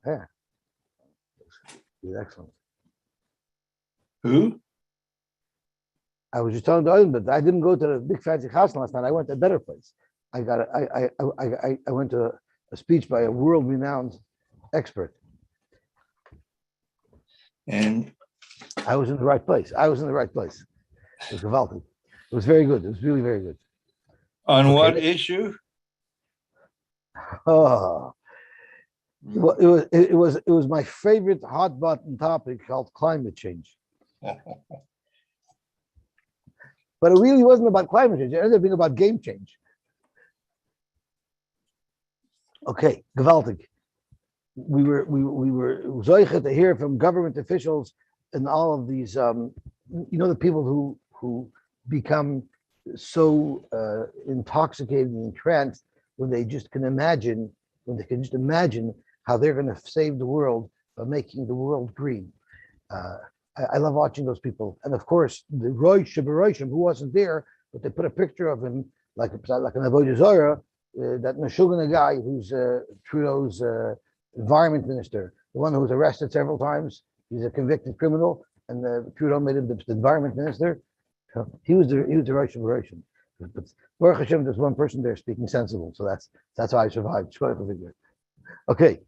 Yeah, he's excellent. Who? I was just telling the audience, but I didn't go to the big fancy house last night. I went to a better place. I went to a speech by a world-renowned expert. And I was in the right place. It was gewaltig. It was very good. It was really very good. on what issue? Oh, it was my favorite hot button topic called climate change. But it really wasn't about climate change. It ended up being about game change. Okay, gewaltig. We were zoiche to hear from government officials and all of these, the people who become so intoxicated and entranced when they just can imagine, how they're going to save the world by making the world green. I love watching those people, and of course the Roy Shibaroshim, who wasn't there, but they put a picture of him like an Avodah Zarah, that Meshuggah guy who's Trudeau's environment minister, the one who was arrested several times. He's a convicted criminal, and Trudeau made him the environment minister. So he was the Roy Shibaroshim. But Baruch Hashem, there's one person there speaking sensible, so that's how I survived. Okay,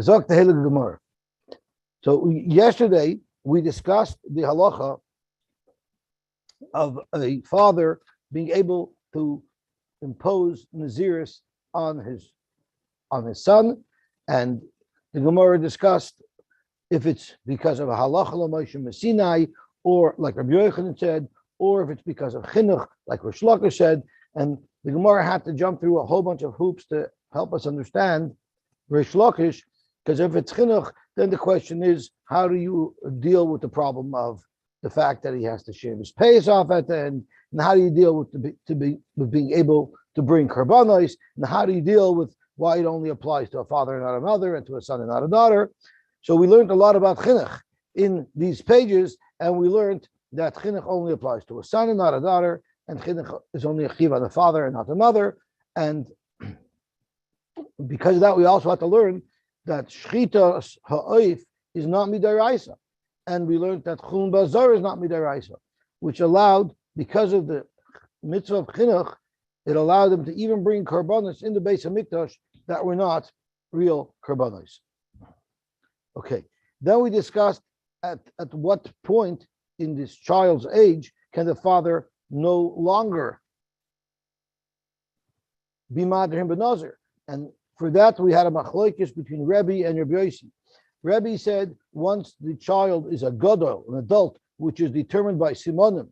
so yesterday we discussed the halacha of a father being able to impose naziris on his son, and the Gemara discussed if it's because of a halacha l'Moshe Sinai, or like Rabbi Yochanan said, or if it's because of chinuch, like Rish Lakish said, and the Gemara had to jump through a whole bunch of hoops to help us understand Rish Lakish, because if it's chinuch, then the question is, how do you deal with the problem of the fact that he has to shave his payas off at the end, and how do you deal with with being able to bring karbanos, and how do you deal with why it only applies to a father and not a mother, and to a son and not a daughter? So we learned a lot about chinuch in these pages, and we learned that chinuch only applies to a son and not a daughter, and chinuch is only a chiv on the father and not the mother. And because of that, we also have to learn that shchita ha'oif is not midaraisa, and we learned that chulun bazar is not midaraisa, which allowed, because of the mitzvah of chinuch, it allowed them to even bring karbanos in the Beis Hamikdash that were not real karbanos. Okay, then we discussed at what point in this child's age can the father no longer be madrim benazir, and for that we had a machlokes between Rebbe and Rabbi Yosy. Rebbe said once the child is a gadol, an adult, which is determined by simonim,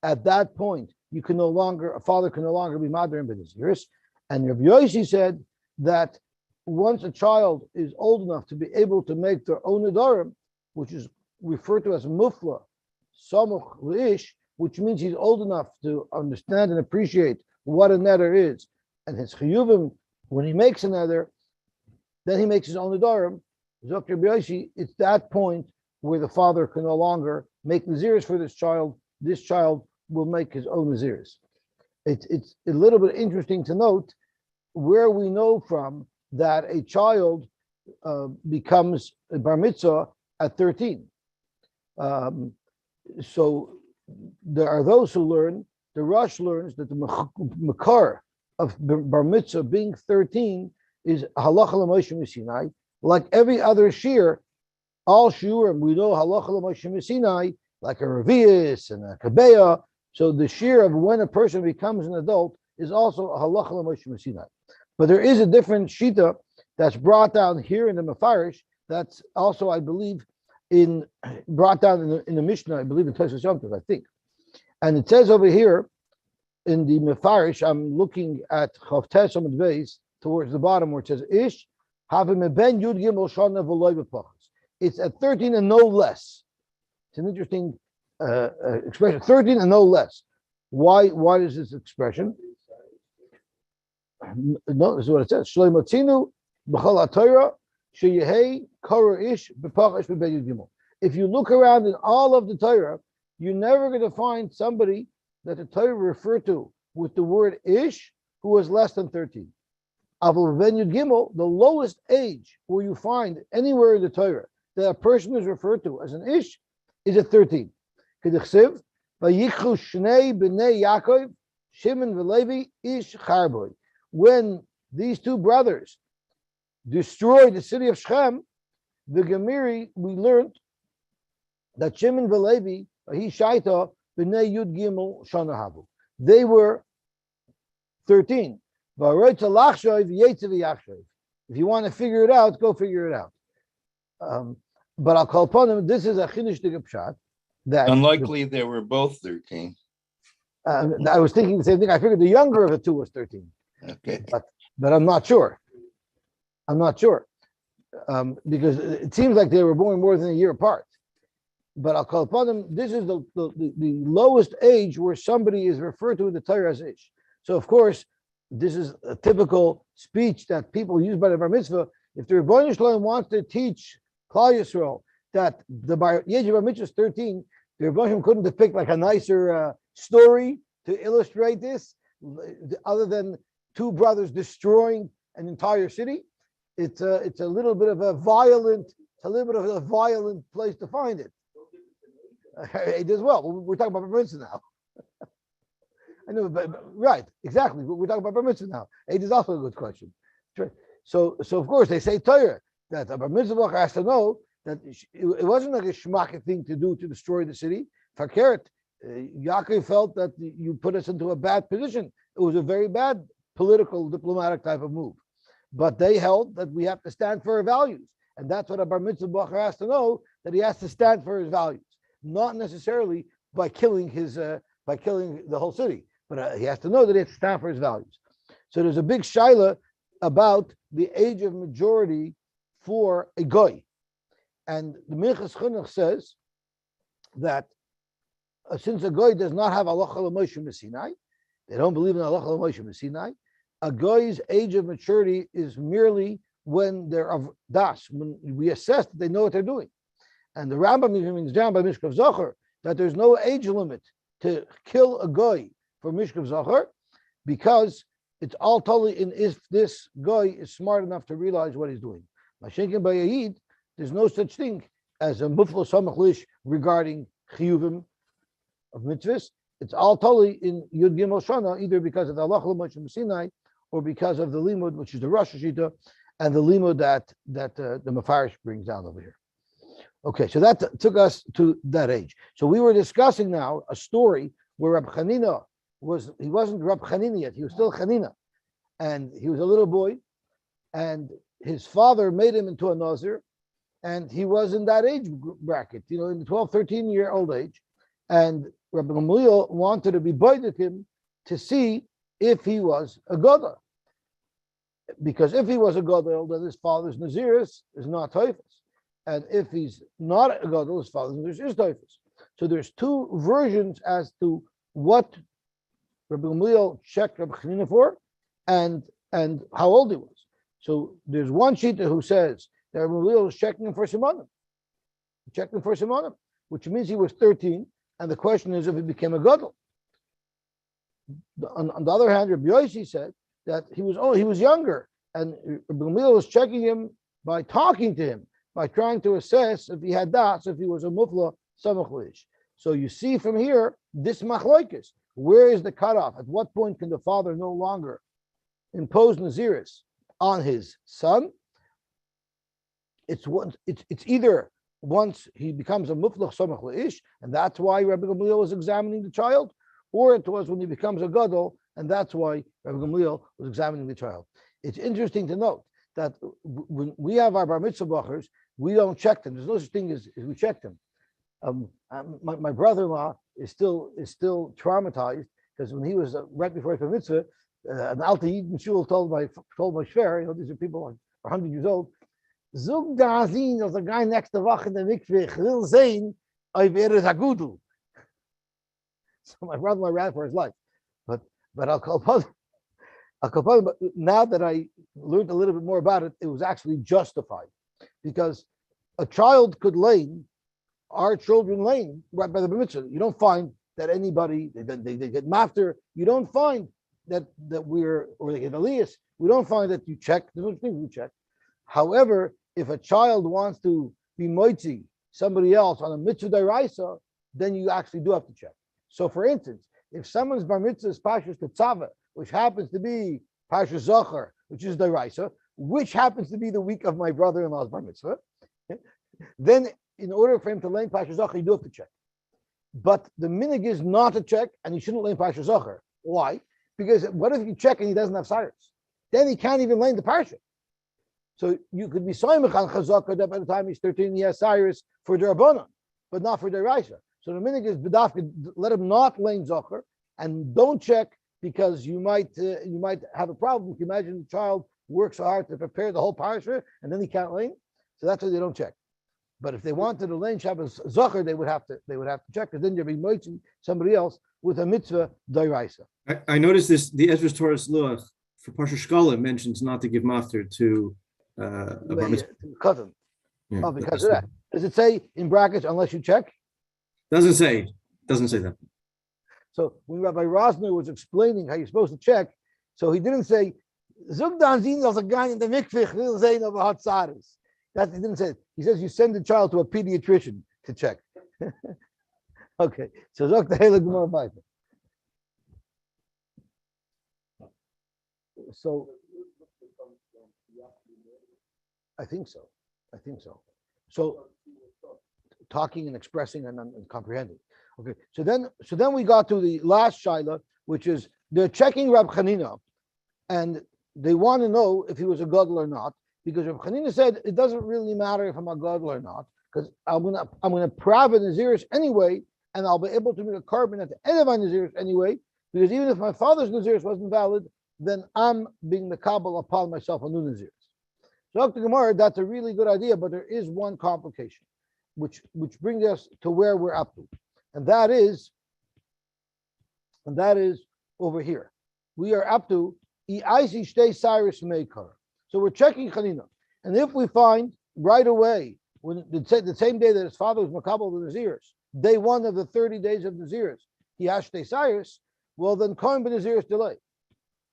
at that point a father can no longer be madrim benazir. And Rabbi Yosy said that once a child is old enough to be able to make their own nedarim, which is referred to as mufla, samuch leish, which means he's old enough to understand and appreciate what a neder is, and his chiyuvim, when he makes a neder, then he makes his own nedarim. Dr. Yosy, it's that point where the father can no longer make naziris for this child. This child will make his own naziris. It's a little bit interesting to note where we know from that a child becomes a bar mitzvah at 13. So there are those who learn, the Rosh learns that the makar of bar mitzvah being 13 is halacha l'Moshe Sinai. Like every other shir, all shiurim, we know halacha l'Moshe Sinai, like a revius and a kabeya. So the shir of when a person becomes an adult is also a halacha l'Moshe Sinai. But there is a different shita that's brought down here in the Mefarish. That's also, I believe, brought down in the Mishnah. I believe in Tosfos Yom Tov, I think. And it says over here in the Mefarish, I'm looking at Chavtes Amud Beis towards the bottom where it says Ish Havim Ben Yud Gimel Shana V'Loy B'Pachas. It's at 13 and no less. It's an interesting expression. 13 and no less. Why is this expression? No, this is what it says. Shloimotzinu b'chol haTorah sheyehei kara ish b'pachash b'ben Yud Gimel. If you look around in all of the Torah, you're never going to find somebody that the Torah referred to with the word ish who was less than 13. Aval ben Yud Gimel, the lowest age where you find anywhere in the Torah that a person is referred to as an ish is at 13. K'dichsiv, Vayichlu Shnei b'nei Yaakov, Shimon v'Levi ish Charboy. When these two brothers destroyed the city of Shechem, the Gemiri, we learned that Shimon v'Levi, he shaita b'nei Yud Gimel Shana Havu. They were 13. If you want to figure it out, go figure it out. But I'll call upon them. This is a chidush to pshat. That Unlikely they were both 13. I was thinking the same thing. I figured the younger of the two was 13. Okay. But I'm not sure. Because it seems like they were born more than a year apart. But I'll call upon them. This is the lowest age where somebody is referred to in the Torah as ish. So of course, this is a typical speech that people use by the bar mitzvah. If the Rebbeinu Shalom wants to teach Klal Yisrael that the age of bar mitzvah is 13, the Rebbeinu Shalom couldn't have picked like a nicer story to illustrate this, other than two brothers destroying an entire city. It's a little bit of a violent place to find it. It does well. We're talking about bar mitzvah now. I know, but right, exactly. We're talking about bar mitzvah now. It is also a good question. So of course they say Torah that a bar mitzvah has to know that it wasn't like a shmaka thing to do to destroy the city. Fakert, Yaakov felt that you put us into a bad position. It was a very bad political, diplomatic type of move. But they held that we have to stand for our values, and that's what a bar mitzvah has to know, that he has to stand for his values, not necessarily by killing the whole city. But he has to know that he has to stand for his values. So there's a big shaila about the age of majority for a goy. And the Minchas Chinuch says that since a goy does not have halacha l'Moshe Sinai, they don't believe in halacha l'Moshe Sinai, a goy's age of maturity is merely when they're of das, when we assess that they know what they're doing. And the Rambam even brings down by Mishkav Zohar that there's no age limit to kill a goy for Mishkav Zohar, because it's all totally in if this guy is smart enough to realize what he's doing. Mashenkin Bayahid, there's no such thing as a mufla samach lish regarding chiyuvim of mitzvahs. It's all totally in Yud Gimel Shana, either because of the halacha l'Moshe Sinai or because of the limud, which is the Rosh Hashita, and the limud that the Mefarish brings down over here. Okay, so that took us to that age. So we were discussing now a story where Rab Chanina he wasn't Rab Chanina yet, he was still Chanina. And he was a little boy, and his father made him into a Nazir, and he was in that age bracket, in the 12, 13-year-old age. And Rabbi Gamliel wanted to be binded him to see if he was a Gadol. Because if he was a Gadol, then his father's Naziris is not Taifas. And if he's not a Gadol, his father's Naziris is Taifas. So there's two versions as to what Rabbi Gamliel checked Rabbi Chanina for and how old he was. So there's one shita who says that Rabbi Gamliel was checking him for Simonim. He checked him for Simonim, which means he was 13, and the question is if he became a Gadol. On the other hand, Rabbi Yosy said that he was younger, and Rabbi Gamliel was checking him by talking to him, by trying to assess if he had das, if he was a mufla samach lish. So you see from here, this machloikis, where is the cutoff? At what point can the father no longer impose Naziris on his son? It's either once he becomes a muflach samach leish, and that's why Rabbi Gamliel was examining the child, or it was when he becomes a gadol, and that's why Rabbi Gamliel was examining the child. It's interesting to note that when we have our bar mitzvah bachers, we don't check them. There's no such thing as we check them. My brother-in-law is still traumatized because when he was right before his bar mitzvah, an Alta Yidin Shul told my shver, these are people like 100 years old. Zug da zien als a guy next to Wach in the mikveh, ich will sehen, ob is a gudel. So my brother-in-law ran for his life, but I'll call upon. But now that I learned a little bit more about it, it was actually justified, because a child could lane, our children lane right by the bar mitzvah. You don't find that anybody they get mafter. You don't find that we're, or they get alias. we don't find that you check. There's no thing you check. However, if a child wants to be moitzi somebody else on a mitzvah deraisa, then you actually do have to check. So, for instance, if someone's bar mitzvah is pashas tetzava, which happens to be pashas zachar, which is deraisa, which happens to be the week of my brother-in-law's bar mitzvah, then in order for him to learn pashas zachar, you do have to check. But the minig is not to check, and he shouldn't learn pashas zachar. Why? Because what if you check and he doesn't have cyrus? Then he can't even learn the parsha. So you could be soymech on chazaka that by the time he's 13 he has cyrus for the rabbanon, but not for the raisa. So the minig is bedafka, let him not learn zachar, and don't check because you might have a problem. If you imagine the child works so hard to prepare the whole parsha and then he can't learn, so that's why they don't check. But if they wanted to learn Shabbos zachar, they would have to check, because then you're being moitzing somebody else with a mitzvah deraisa. I noticed this. The Ezra's Torah Luach for Parsha Shkolim mentions not to give mafter to a bar mitzvah cousin. Yeah, Oh, because of that. Does it say in brackets unless you check? Doesn't say that. So when Rabbi Rosner was explaining how you're supposed to check, so he didn't say Zug dan zin als a guy in the mikveh will say of hot tzaris. That he didn't say it. He says you send the child to a pediatrician to check. Okay, so Zog the Heilig Gemara Vayta. So I think so. So talking and expressing and comprehending. Okay, so then we got to the last shaila, which is they're checking Rab Chanina, and they want to know if he was a gadol or not, because Rab Chanina said it doesn't really matter if I'm a gadol or not, because I'm gonna prav a naziris anyway, and I'll be able to make a carbon at the end of my naziris anyway, because even if my father's naziris wasn't valid, then I'm being the kabbalah upon myself a new naziris. So Dr. Gemara, that's a really good idea, but there is one complication, which brings us to where we're up to. And that is over here. We are up to Eisi Shtei Cyrus Meikar. So we're checking Chanina. And if we find right away, when the same day that his father was Makabal the Naziris, day one of the 30 days of Naziris, he has Shtei Cyrus, well then Kohen ben Naziris delay.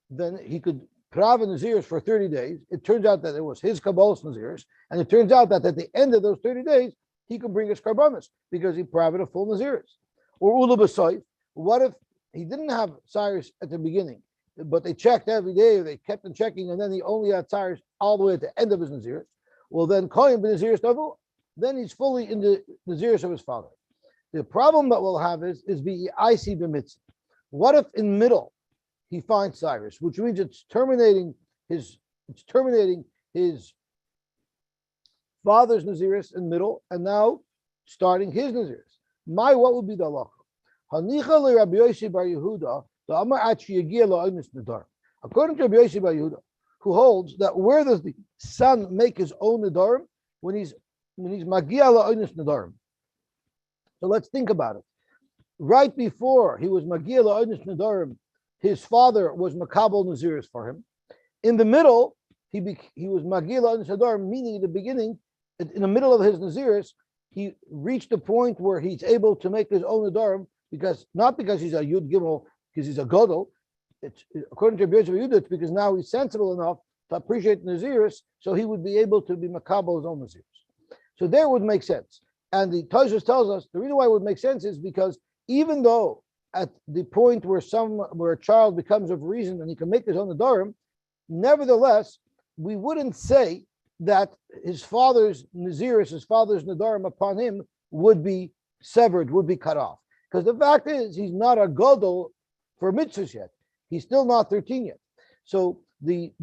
Then he could prav a Naziris for 30 days. It turns out that it was his Kabbalah's Naziris, and it turns out that at the end of those 30 days, he could bring his karbanis because he praved a full Naziris. Or Ula B'Soif, what if he didn't have Cyrus at the beginning, but they checked every day, or they kept on checking, and then he only had Cyrus all the way at the end of his Naziris? Well, then Kohen ben Naziris Davu, then he's fully in the Naziris of his father. The problem that we'll have is the IC b'mitzvah. What if in middle he finds Cyrus, which means it's terminating his father's Naziris in middle, and now starting his Naziris. What would be the halacha? Hanicha le Rabbi Yosy bar Yehuda, the Amar Achi Yagia La'onis Nadar. According to Rabbi Yosy bar Yehuda, who holds that where does the son make his own Nadarim? When he's Magia La'onis Nadarim. So let's think about it. Right before he was Magia La'onis Nadarim, his father was Makabel Naziris for him. In the middle, he was Magia La'onis Nadarim, meaning in the beginning, in the middle of his Naziris, he reached the point where he's able to make his own Nadarim, not because he's a Yud Gimel, because he's a Godel. It's according to Rabbi Yosy, it's because now he's sensible enough to appreciate Naziris, so he would be able to be Makabel his own Naziris. So there would make sense. And the Tosfos tells us the reason why it would make sense is because even though at the point where a child becomes of reason and he can make his own Nadarim, nevertheless, we wouldn't say that his father's Naziris, his father's Nadarim upon him would be severed, would be cut off. Because the fact is, he's not a Godel for mitzvahs yet. He's still not 13 yet. So the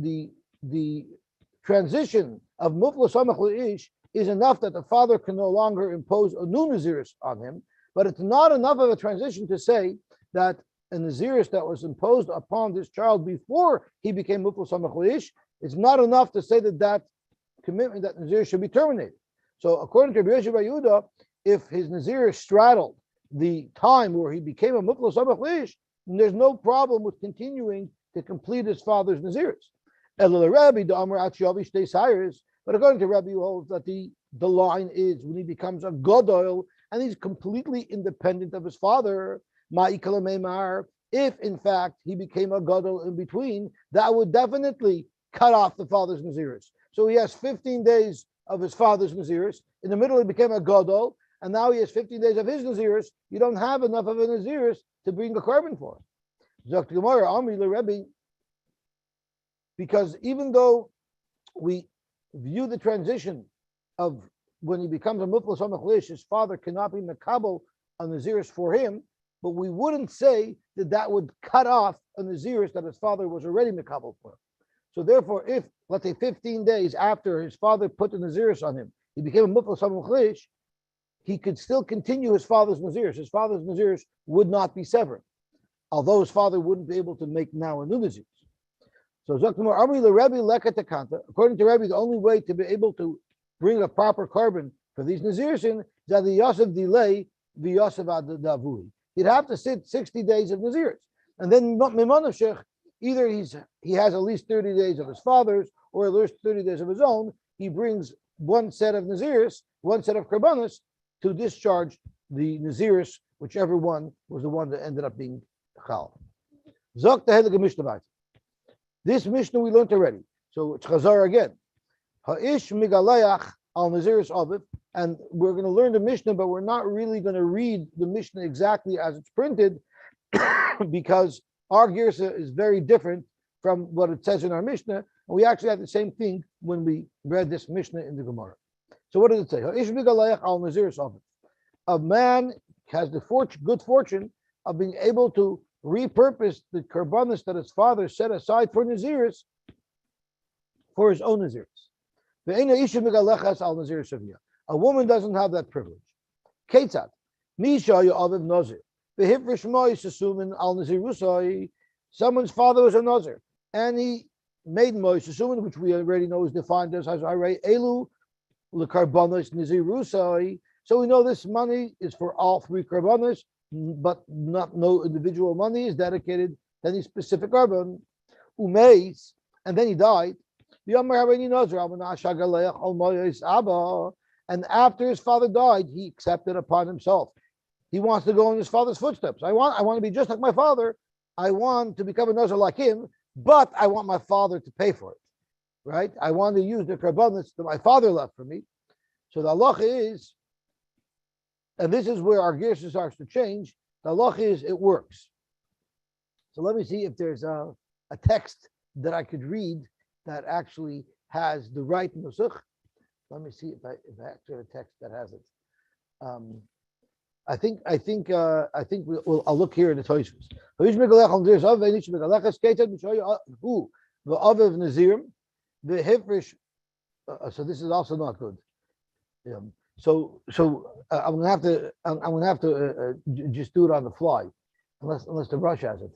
transition of Mufla Samach Le'ish is enough that the father can no longer impose a new Naziris on him, but it's not enough of a transition to say that a Naziris that was imposed upon this child before he became Mufla Samach Le'ish, it's not enough to say that commitment, that Nazir should be terminated. So according to Rabbi Yosy bar Yehuda, if his Nazir straddled the time where he became a Mufla Samach Le'ish, there's no problem with continuing to complete his father's Naziris. But according to Rabbi, who holds that the line is when he becomes a Godol and he's completely independent of his father, if in fact he became a gadol in between, that would definitely cut off the father's naziris. So he has 15 days of his father's naziris. In the middle, he became a gadol, and now he has 15 days of his naziris. You don't have enough of a naziris to bring a carbon for. Zok Gemara, Amri Rebbe, because even though we view the transition of when he becomes a muflas hamachlish, his father cannot be makabel a naziris for him, but we wouldn't say that that would cut off a naziris that his father was already makabel for. So therefore, if, let's say, 15 days after his father put the naziris on him, he became a muflas hamachlish, he could still continue his father's naziris. His father's naziris would not be severed, although his father wouldn't be able to make now a new naziris. So Zaktamar Amri the Rebbe Lekatakanta, according to Rebbe, the only way to be able to bring a proper carbon for these naziris is that the Yosef delay the Yosef Adavui. He'd have to sit 60 days of naziris, and then Mimonashech, either he has at least 30 days of his father's or at least 30 days of his own. He brings one set of naziris, one set of karbanos to discharge the naziris, whichever one was the one that ended up being chal. Zok the Mishnah. This Mishnah we learned already, so it's Chazar again. Ha'ish migalayach al naziris aviv, and we're going to learn the Mishnah, but we're not really going to read the Mishnah exactly as it's printed, because our girsa is very different from what it says in our Mishnah, and we actually had the same thing when we read this Mishnah in the Gemara. So what does it say? Ha'ish migalayach al naziris aviv. A man has the good fortune of being able to repurpose the karbanis that his father set aside for naziris for his own naziris. A woman doesn't have that privilege. Ketzad, someone's father was a nazir, and he made moisasumin, which we already know is defined as elu lekarbanis nazirusai. So we know this money is for all three karbanis, but no individual money is dedicated to any specific carbon. Umeis, and then he died. And after his father died, he accepted upon himself. He wants to go in his father's footsteps. I want to be just like my father. I want to become a nazir like him, but I want my father to pay for it. Right? I want to use the karbanis that my father left for me. So the halacha is, and this is where our girsa starts to change. The halacha is it works. So let me see if there's a text that I could read that actually has the right nusach. Let me see if I actually have a text that has it. I think I'll look here in the Tosfos. So this is also not good. So I'm gonna have to just do it on the fly, unless the Rush has it.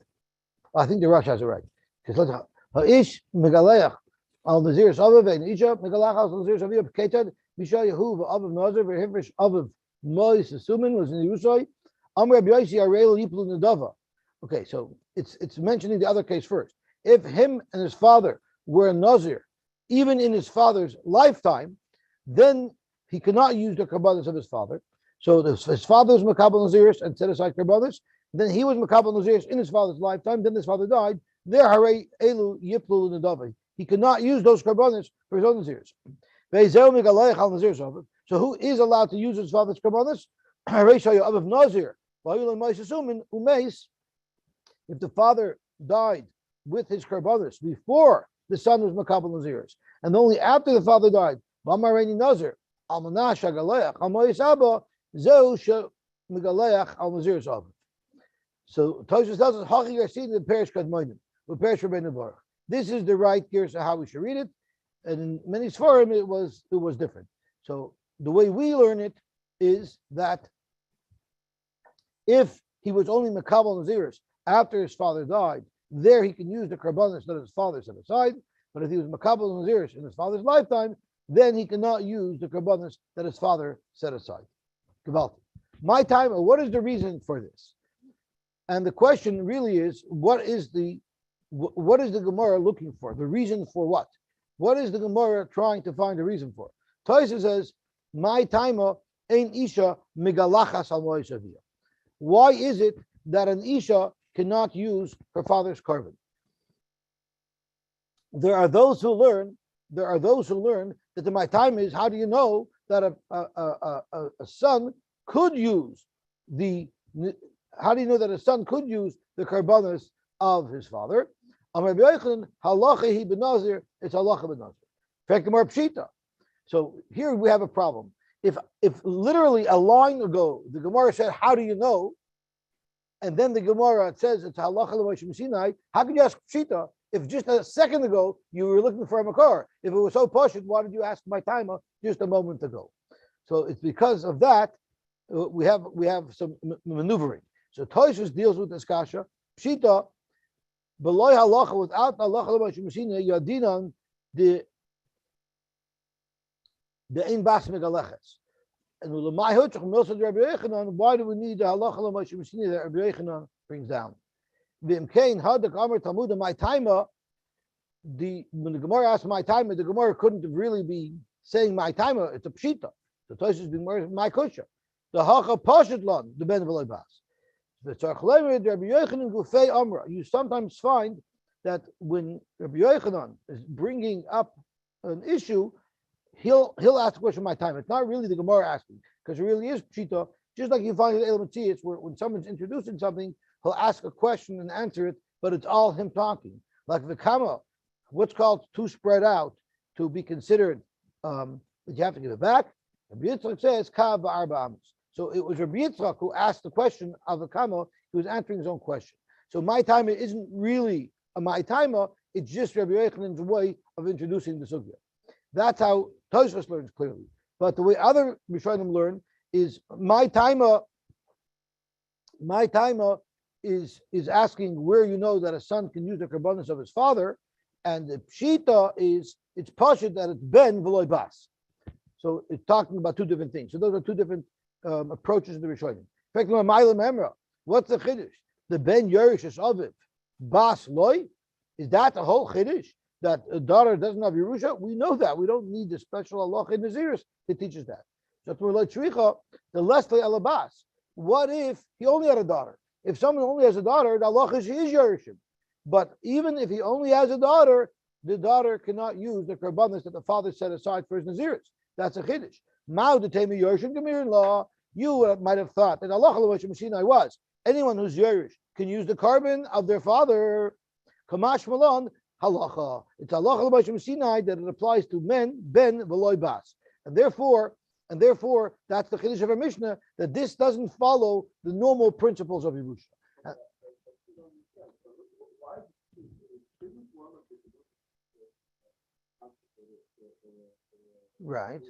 I think the Rush has it right. Because let's Ha'ish megaleach al naziris aviv and isha megalach al naziris aviv keted misha yehu v'aviv nazir v'hivrish aviv mois asumin was in Yerushalayim. Amr Rabbi Yosy Arel yiplu nedava. Okay, so it's mentioning the other case first. If him and his father were a nazir, even in his father's lifetime, then he cannot use the karbanos of his father. So his father was makabel naziris and set aside karbanos. Then he was makabel naziris in his father's lifetime. Then his father died. There, hare elu yiplu nedava. He cannot use those karbanos for his own naziris. So who is allowed to use his father's karbanos? If the father died with his karbanos before the son was makabel naziris, and only after the father died, nazir. So Tosfos tells us Hachi Yarsin the Perish Kadmoinim, the Perish Rabbeinu Baruch. This is the right gears of how we should read it, and in many Sfarim it was different. So the way we learn it is that if he was only Makabel Naziris after his father died, there he can use the karbanos that his father set aside. But if he was Makabel Naziris in his father's lifetime, then he cannot use the karbanos that his father set aside. Gewaltig. My time, what is the reason for this? And the question really is, what is the Gemara looking for? The reason for what? What is the Gemara trying to find a reason for? Tosfos says, "My taima ein isha migalachas al moisavia." Why is it that an isha cannot use her father's carbon. There are those who learn that the my time is, how do you know that a son could use the karbanos of his father? Halacha hi benazir, it's halacha benazir. In fact, the more pshita. So here we have a problem. If literally a line ago the Gemara said, "How do you know?" and then the Gemara says it's halacha l'Moshe Sinai, how could you ask pshita if just a second ago you were looking for a makar? If it was so pashut, why did you ask my timer just a moment ago? So it's because of that we have some maneuvering. So Tosfos deals with this kasha pshita beloy halacha, without halacha l'Moshe Sinai yadinan the ein bas megaleches. And why do we need the halacha l'Moshe Sinai that Rabbi Yochanan brings down? When the Gemara asked my timer, the Gemara couldn't really be saying my timer. It's a pshita. The Tosfos being my kusha. The hacha pashet lan the ben v'loy bas. The tzarchleim Rabbi Yochanan gufei amra. You sometimes find that when Rabbi Yochanan is bringing up an issue, he'll ask a question my time. It's not really the Gemara asking, because it really is pshita. Just like you find in Elam Tzitz, where when someone's introducing something, he'll ask a question and answer it, but it's all him talking. Like the kama, what's called too spread out to be considered that you have to give it back. Rabbi Yitzchak says ka ba'arba amos. So it was Rabbi Yitzchak who asked the question of the kama. He was answering his own question. So my timer isn't really a my timer. It's just Rabbi Yochanan's way of introducing the sugya. That's how Tosfos learns clearly. But the way other Rishonim learn is my timer is asking where you know that a son can use the karbanos of his father, and the pshita is it's pashut that it's ben v'loy bas. So it's talking about two different things. So those are two different approaches to the Rishonim. In fact, what's the chiddush? The ben yorish is aviv bas loy. Is that the whole chiddush? That a daughter doesn't have Yerusha? We know that. We don't need the special halacha in Naziris that teaches that. So the Leslie alabas. What if he only had a daughter? If someone only has a daughter, the halacha is Yerusha. But even if he only has a daughter, the daughter cannot use the karbanos that the father set aside for his Naziris. That's a chiddush. Mao the Temi Yerush Gemir law. You might have thought that halacha l'Moshe Sinai was anyone who's Yerush can use the carbon of their father. Kamash Malon. Halacha. It's halacha l'Moshe Sinai that it applies to men, ben v'loy bas, and therefore that's the chiddush of our Mishnah, that this doesn't follow the normal principles of Yerusha. Right.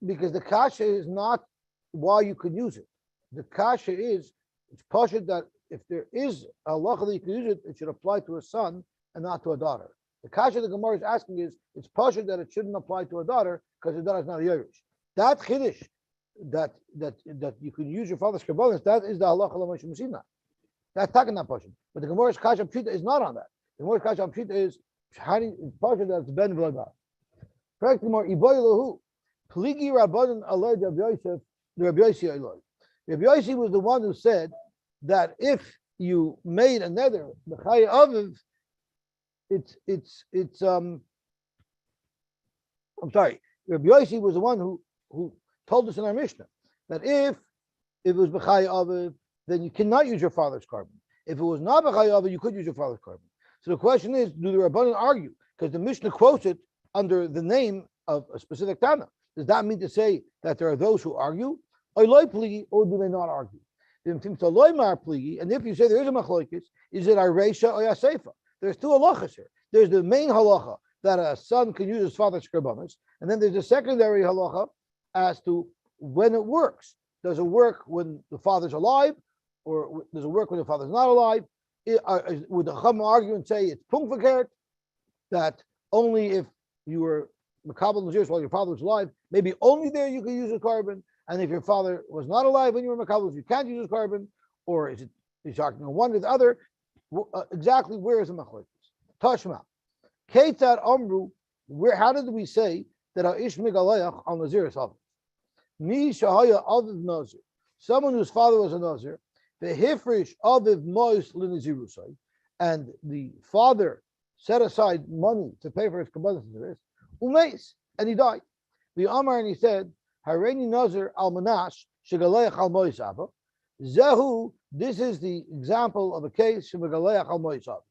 Because the kasha is not why you could use it. The kasha is, it's pashut that if there is a halacha that you can use it, it should apply to a son and not to a daughter. The kasha the Gemara is asking is, it's pashut that it shouldn't apply to a daughter because the daughter is not a yerush. That chiddush, that you can use your father's karbanos, that is the halacha l'Moshe Sinai. That's talking that pashut. But the Gemara's kasha pshita is not on that. The Gemara's kasha pshita is pashut that it's ben v'loy. Correct the Gemara, iboy lahu, pligi rabbanon alay Rabbi Yosef, Rabbi Yosy alay. Rabbi Yosy was the one who said that if you made a nether, the Chaya Aviv, I'm sorry, Rabbi Yosy was the one who told us in our Mishnah that if it was B'chaya Aviv, then you cannot use your father's carbon. If it was not B'chaya Aviv, you could use your father's carbon. So the question is, do the Rabbanan argue? Because the Mishnah quotes it under the name of a specific Tana. Does that mean to say that there are those who argue? Or do they not argue? And if you say there is a machlokes, is it a reisha or a seifa? There's two halachas here. There's the main halacha that a son can use his father's karbanos, and then there's a secondary halacha as to when it works. Does it work when the father's alive, or does it work when the father's not alive? Would the Chacham argue and say it's pung verkehrt, that only if you were makabel naziris while your father was alive, maybe only there you can use a carbon, and if your father was not alive when you were makabel, you can't use a carbon, or is talking one or the other? Exactly where is the machlokes? Tashma, Ketzad Amru, how did we say that our ish migalayach on naziris hav? Mi shahaya aviv nazir, someone whose father was a nazir, the hifrish aviv mois linazirusai, and the father set aside money to pay for his kabbalah naziris, umeis, and he died. The Amar, and he said, Hareini nazir al manash shegaleach al mois ava. Zehu, this is the example of a case shegaleach al mois ava.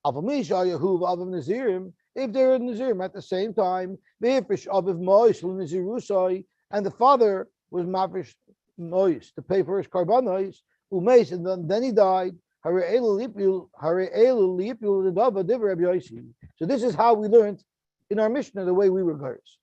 Avami shayahuv aviv nazirim, if they're in nazirim at the same time, the hifrish aviv mois linazirusai, and the father was mafish noise to pay for his karbanos, umeis, and then he died. So this is how we learned in our Mishnah the way we were guys.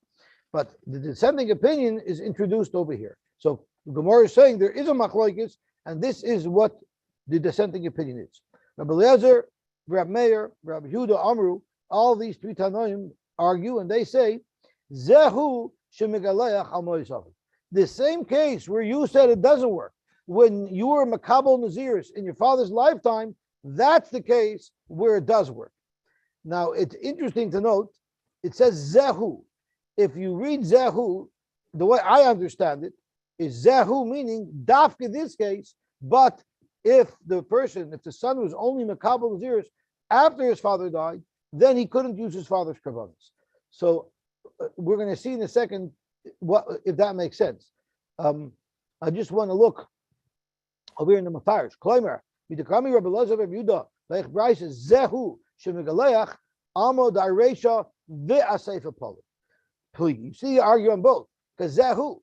But the dissenting opinion is introduced over here. So Gemara is saying there is a machlokes, and this is what the dissenting opinion is. Rabbi Eliezer, Rabbi Meir, Rabbi Yehuda, Amru, all these three Tanoim argue, and they say, Zehu shemigaleach al moisav. The same case where you said it doesn't work, when you were makabel naziris in your father's lifetime, that's the case where it does work. Now, it's interesting to note, it says zehu. If you read zehu, the way I understand it, is zehu meaning dafka this case, but if the son was only makabel naziris after his father died, then he couldn't use his father's karbanos. So we're going to see in a second what if that makes sense. I just want to look over here in the Mafarish. Kloimer, Midakami Rabbi Eliezer Rabbi Yehuda, Leich Bryce Zehu Shemigaleach Amo Daresha Ve'aseifa Poli. Please, you see, you argue on both because Zehu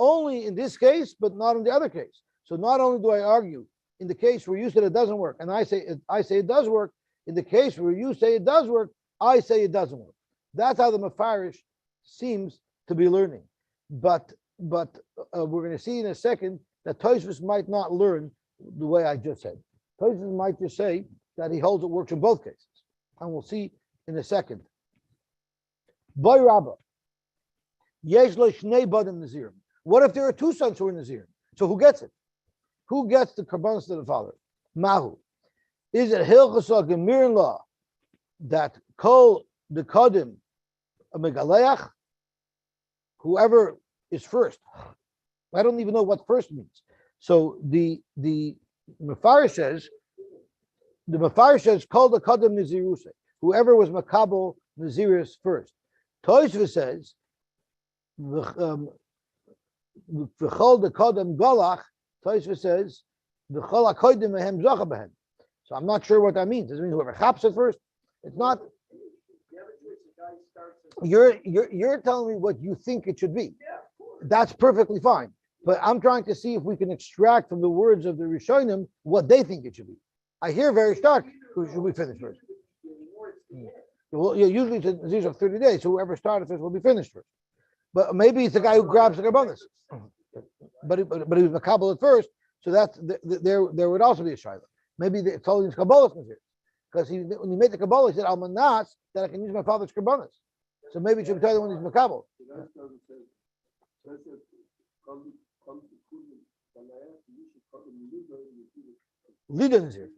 only in this case, but not in the other case. So not only do I argue in the case where you said it doesn't work, and I say it does work. In the case where you say it does work, I say it doesn't work. That's how the Mafarish seems to be learning. But we're going to see in a second that Tosfos might not learn the way I just said. Tosfos might just say that he holds it works in both cases, and we'll see in a second. Boy Rabba, yesh lo shnei badim nazirim. What if there are two sons who are nazirim? So who gets it? Who gets the karbanos to the father? Mahu. Is it hilchasa gemirin law that kol the kadim a megaleach? Whoever is first. I don't even know what first means. So the Mefarish says, called the Kadam Naziruse, whoever was Makabel Naziris first. Tosfos says, V'chol the Kadam Galach, Tosfos says, V'chol HaKodim Mehem Zacha Behem. So I'm not sure what that means. Does it mean whoever chaps it first? It's not. You're telling me what you think it should be. That's perfectly fine. But I'm trying to see if we can extract from the words of the Rishonim what they think it should be. I hear very stark. Who should we finish first? Well, usually it's of 30 days. So whoever started first will be finished first. But maybe it's the guy who grabs the karbanos. But he was makabel at first. So that's there would also be a shayla. Maybe it's told him kabbalah here. Because when he made the kabbalah, he said, "Al manas that I can use my father's karbanos." So maybe it should be told when he's makabel. Leader is here.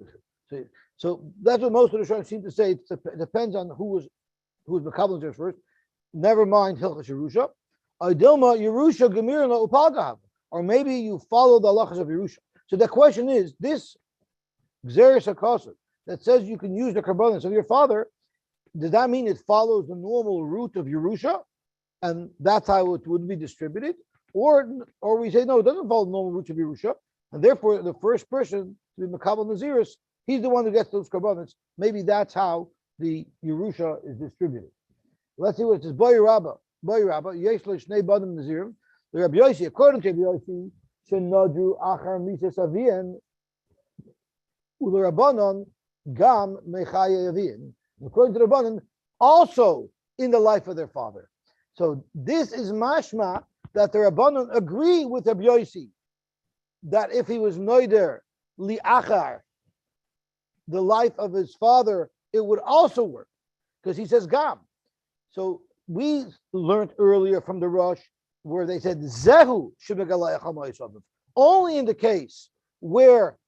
So that's what most of the Rishonim seem to say. It depends on who was makabel first. Never mind Hilchas Yerusha. Dilma Yerusha Gemirna Upalgahav. Or maybe you follow the halachas of Yerusha. So the question is, this Gzeres HaKosov that says you can use the karbanos of your father, does that mean it follows the normal route of Yerusha? And that's how it would be distributed? Or we say, no, it doesn't follow the normal route of Yerusha. And therefore, the first person to be Makabel Naziris, he's the one who gets those karbanos. Maybe that's how the Yerusha is distributed. Let's see what it says. Boy Rabba, Yesh lo shnei badim nazirim. The Rabbi Yosy, according to Rabbi Yosy, shenadru achar mises avien u'lerabanan gam mechaye avien. According to the Rabbanan, also in the life of their father. So this is mashma that the Rabbanan agree with Rabbi Yosy that if he was noider li'achar, the life of his father, it would also work because he says gam. So we learned earlier from the Rosh where they said zehu shemegalayach hamayisavim, only in the case where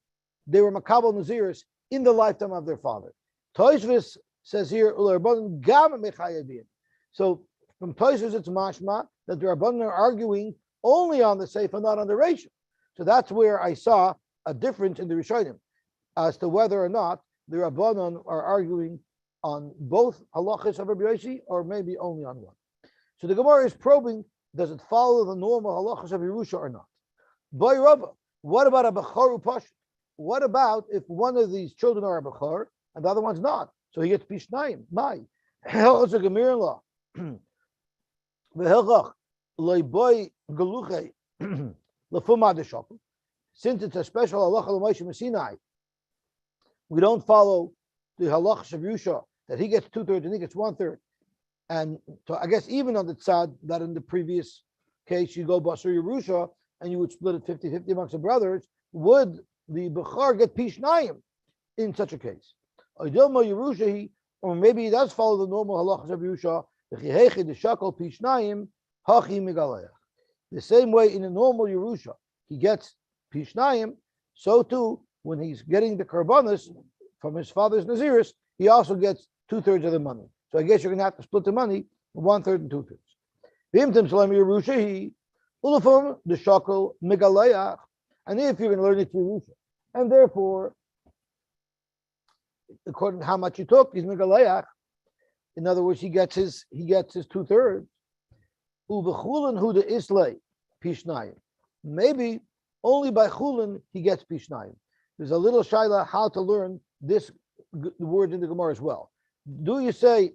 they were makabel naziris in the lifetime of their father. Tosfos says here u'lerabanan gam mechayevin. So from Tosfos it's mashma that the Rabbanan are arguing only on the Seifa, not on the Reisha. So that's where I saw a difference in the Rishonim as to whether or not the Rabbanon are arguing on both halachas of Rabbi Yossi or maybe only on one. So the Gemara is probing, does it follow the normal halachas of Yerusha or not? Boy Rava, what about a Bechor Upashut? What about if one of these children are a Bechor and the other one's not? So he gets Pishnayim. My. Hilchos a Gemir law. V'hilchach loiboy galuche lefuma deshokum. Since it's a special halacha l'Moshe Messinai, we don't follow the halachas of Yerusha that he gets 2/3 and he gets 1/3. And so I guess even on the tzad that in the previous case you go Basur Yerusha and you would split it 50-50 amongst the brothers, would the Bechar get Pishnayim in such a case? Or maybe he does follow the normal halachas of Yerusha. The same way in a normal Yerusha, he gets Pishnayim, so too, when he's getting the Karbanis from his father's Naziris, he also gets 2/3 of the money. So I guess you're going to have to split the money 1/3 and 2/3. And if you're going to learn it through Yerusha, and therefore, according to how much you took, he's Megalayach. In other words, he gets his 2/3. Ubechulin hu de islay pishnayim. Maybe only by chulin he gets pishnayim. There's a little shaila how to learn this word in the Gemara as well. Do you say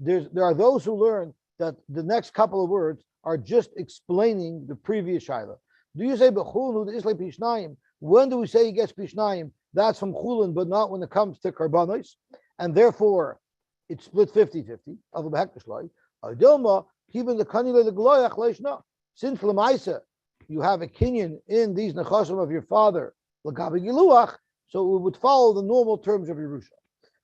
there are those who learn that the next couple of words are just explaining the previous shaila? Do you say bechulin hu de islay pishnayim? When do we say he gets pishnayim? That's from chulin, but not when it comes to karbanos, and therefore it's split 50-50. Adilma, even the kanile the gloyach leishna. Since lemaisa you have a kinyan in these nechasim of your father, l'gabi giluach, so it would follow the normal terms of Yerusha.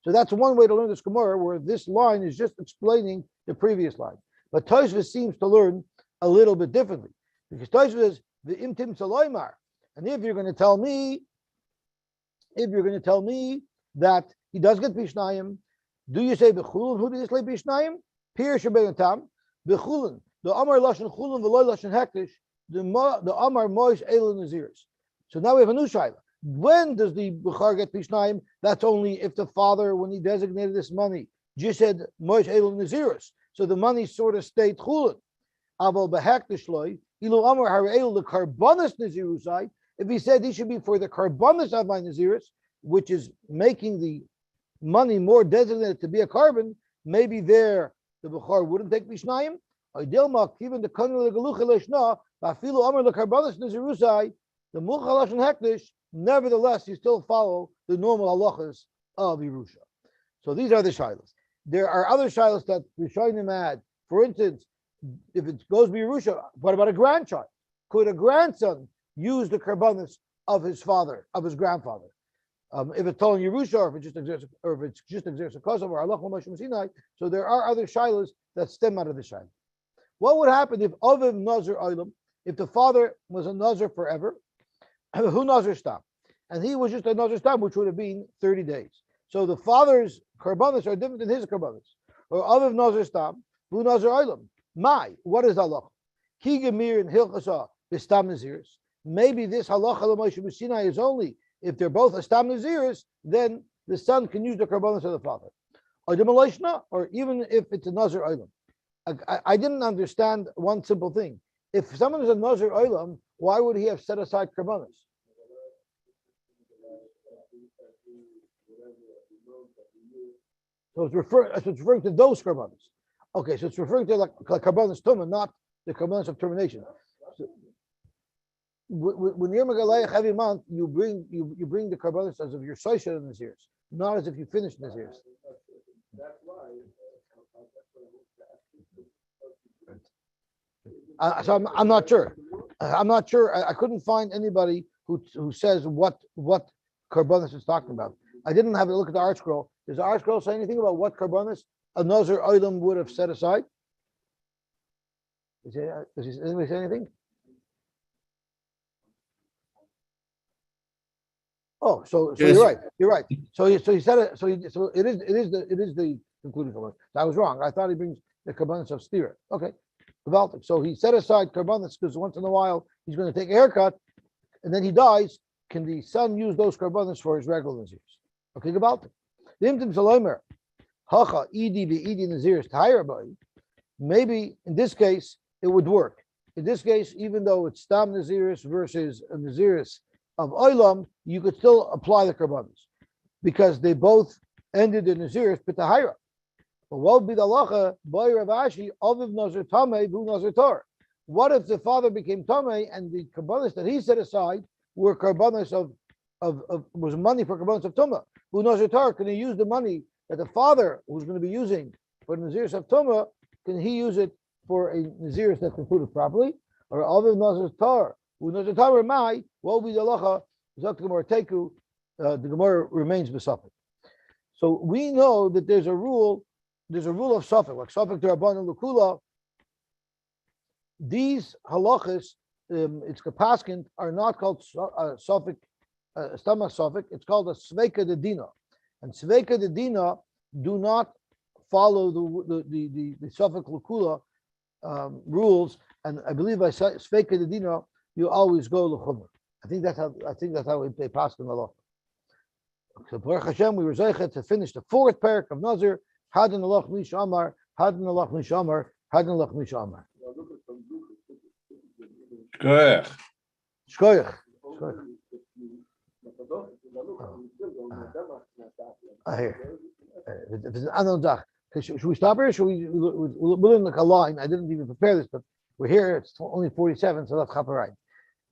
So that's one way to learn this Gemara, where this line is just explaining the previous line. But Tosfos seems to learn a little bit differently, because Tosfos is the imtim saloymar, and if you're going to tell me that he does get pishnayim, do you say bechulin hu dislay pishnayim? Pir shebein tam bechulin the amar lashon chulin v'loy lashon hektish the amar moish elon naziris. So now we have a new shaila. When does the bechar get pishnayim? That's only if the father, when he designated this money, just said moish elon naziris. So the money sort of stayed chulin. Aval behektish loy ilu amar harel the karbanis nazirusai. If he said he should be for the karbanis of my naziris, which is making the money more designated to be a carbon, maybe there the Bukhar wouldn't take Mishnayim. Even the Kanul Galuchaleshna, Bafilu Amr the Karbanis Nazirusai, the Mukhalash and Hektish, nevertheless, you still follow the normal halachas of Yerusha. So these are the shilas. There are other shilas that Rishonim add. For instance, if it goes by Yerusha, what about a grandchild? Could a grandson use the Karbanis of his father, of his grandfather? If it's told in Yerusha, or if it's just exerts a kosav or halach l'Moshe Sinai, so there are other shilas that stem out of the shilah. What would happen if Aviv Nazir Olam, if the father was a Nazir forever, who Nazir Stam, and he was just a Nazir Stam, which would have been 30 days. So the father's karbanos are different than his karbanos. Or Aviv Nazir Stam, who Nazir Olam. What is halach? Ki gemir and hilchasa b'stam naziris. Maybe this halacha l'Moshe Sinai is only if they're both Astam Naziris, then the son can use the karbanos of the father. Or even if it's a Nazir Olam. I didn't understand one simple thing. If someone is a Nazir Olam, why would he have set aside karbanos? So it's referring to those karbanos. Okay, so it's referring to like karbanos tumah, not the karbanos of termination. So, when you're Megalayach every month, you bring the karbanos as if you're Soisha in Naziris, not as if you finished Naziris. So I'm not sure. I'm not sure. I couldn't find anybody who says what karbanos is talking about. I didn't have a look at the art scroll. Does the art scroll say anything about what karbanos a Nazir item would have set aside? Does anybody say anything? Oh, so yes. You're right. So he said it. So it is the concluding from it. I was wrong. I thought he brings the karbanos of stira. Okay, Gewaltig. So he set aside karbanos because once in a while he's going to take a haircut, and then he dies. Can the son use those karbanos for his regular nazirs? Okay, gewaltig. Dimtim salomer hacha idi beidi nazirs tahira. Maybe in this case it would work. In this case, even though it's stam naziris versus a naziris of oilam, you could still apply the karbanos because they both ended in naziris b'tahira. But what would be the halacha? Boy Rav Ashi aviv nazir tamei vu nazir tor. What if the father became tamei and the karbanos that he set aside were karbanos of was money for karbanos of tumah? Vu nazir tor, can he use the money that the father was going to be using for naziris of tumah? Can he use it for a naziris that's concluded properly? Or aviv nazir tor, vu nazir tor mai? What would be the halacha? Zok Gemara teku. The Gemara remains besafek. So we know that there's a rule. There's a rule of Suffolk, like Suffolk to Rabban and Lukula. These halachas, its kapaskint, are not called Suffolk, stomach Suffolk. It's called a Sveika de Dina. And Sveika de Dina do not follow the Suffolk Lukula rules. And I believe by Sveika de Dina, you always go L'chumr. I think that's how they pass in the law. So Baruch Hashem, we were zeichet to finish the fourth parak of Nazir. Hadin alach nishamar, hadin alach nishamar, hadin alach nishamar. Shkoyach. Shkoyach. Here. If it's an unknown dach. Should we stop here? Should we're in like a line. I didn't even prepare this, but we're here. It's only 47, so that's chaparayim.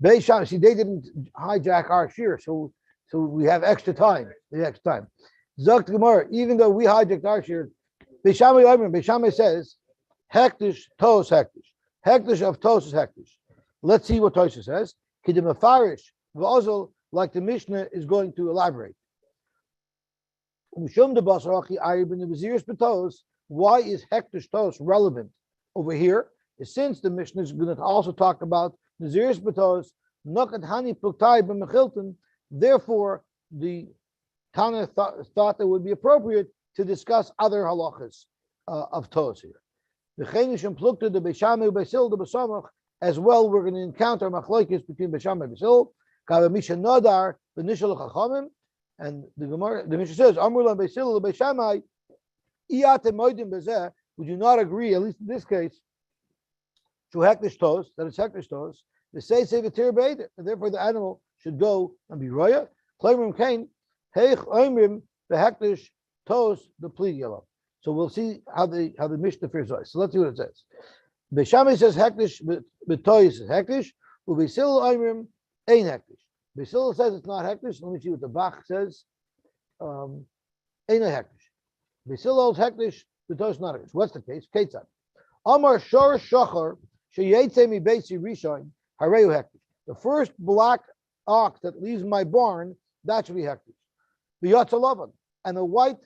Beisham, see, they didn't hijack our shir, so we have extra time. Zokt Gemara, even though we hijacked our shir, Beishamai says, hektish tos hektish. Hektish of tos is hektish. Let's see what Tosha says. Kidim afarish v'ozol, like the Mishnah is going to elaborate. Why is hektish tos relevant over here? Since the Mishnah is going to also talk about naziris betos, nokat hani pluktai b'mechilton. Therefore, the Tana thought that it would be appropriate to discuss other halachas of tos here. As well, we're going to encounter machlokes between Beishamai and Basil. And the Mishnah says, would you not agree, at least in this case, to hektish tos, that it's hektish tos, the say v'tir beid, and therefore the animal should go and be roya. Klaimrim kain, heich oimrim behektish tos the plea yellow. So we'll see how the Mishnah figures out. So let's see what it says. Beishamai says hektish b'tois is hektish. U'beisil oimrim ein hektish. Beisil says it's not hektish. Let me see what the Bach says. Ein hektish. Beisil holds hektish. B'tois not hektish. What's the case? Ketzad. Amar shor shachar sheyetze mi beisi rishon hareu hektish. The first black ox that leaves my barn, that should be hektish. V'yatza and a white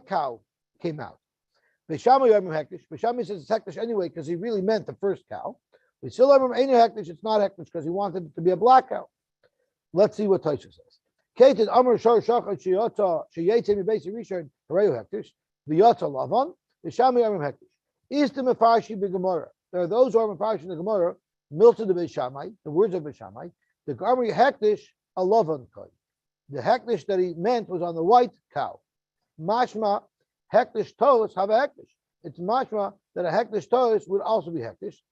cow came out. Beishamai yomim hektish. Beishamai says it's hektish anyway because he really meant the first cow. Beisil yomim ein hektish. It's not hektish because he wanted it to be a black cow. Let's see what Tosha says. Ketzad Amar shor shachar sheyetze mi beisi rishon hareu hektish. V'yatza lavan. Beishamai yomim hektish. Istim Mefarshi b'Gemara. There are those who are Mefarshi in the Gemara, Milta de Beishamai, the words of Beishamai. The Gemara hektish a lavan koy. The hektish that he meant was on the white cow. Mashma hektish tos have a hektish. It's mashma that a hektish tos would also be hektish.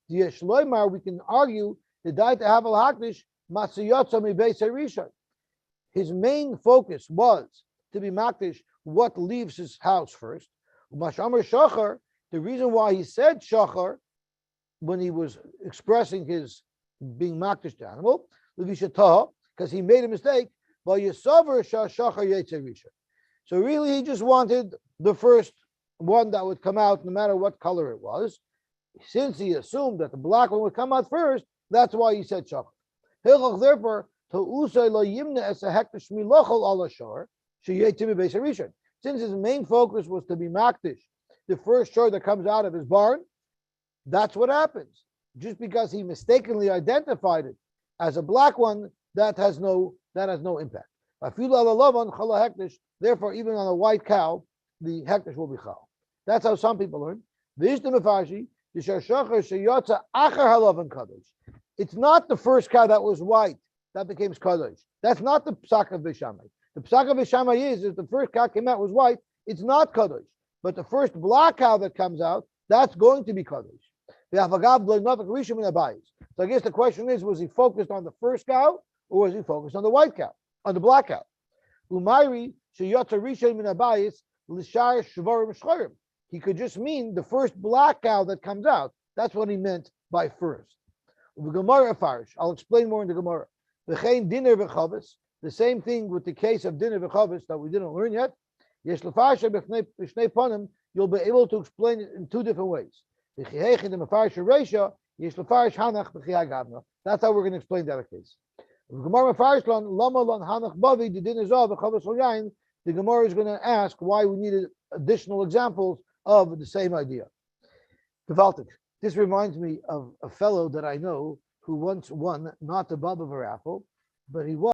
The Yeshloimar, we can argue the diet to have a hektish matziyotza mi beis harishon. His main focus was to be maktish what leaves his house first. Mashamar shachar. The reason why he said shachar when he was expressing his being makdish to animal, because he made a mistake. So really, he just wanted the first one that would come out, no matter what color it was. Since he assumed that the black one would come out first, that's why he said shachar. Therefore, since his main focus was to be makdish, the first shor that comes out of his barn, that's what happens. Just because he mistakenly identified it as a black one, that has no impact. Therefore, even on a white cow, the hektish will be chal. That's how some people learn. It's not the first cow that was white that became kadosh. That's not the psak of Bishamai. The psak of Bishamai is if the first cow came out was white, it's not kadosh. But the first black cow that comes out, that's going to be kadosh. So I guess the question is, was he focused on the first cow or was he focused on the white cow, on the black cow? He could just mean the first black cow that comes out. That's what he meant by first. I'll explain more in the Gemara. The same thing with the case of dinner v'chavis that we didn't learn yet. You'll be able to explain it in two different ways. That's how we're going to explain that case. The Gemara is going to ask why we needed additional examples of the same idea. This reminds me of a fellow that I know who once won not the Baba raffle, but he won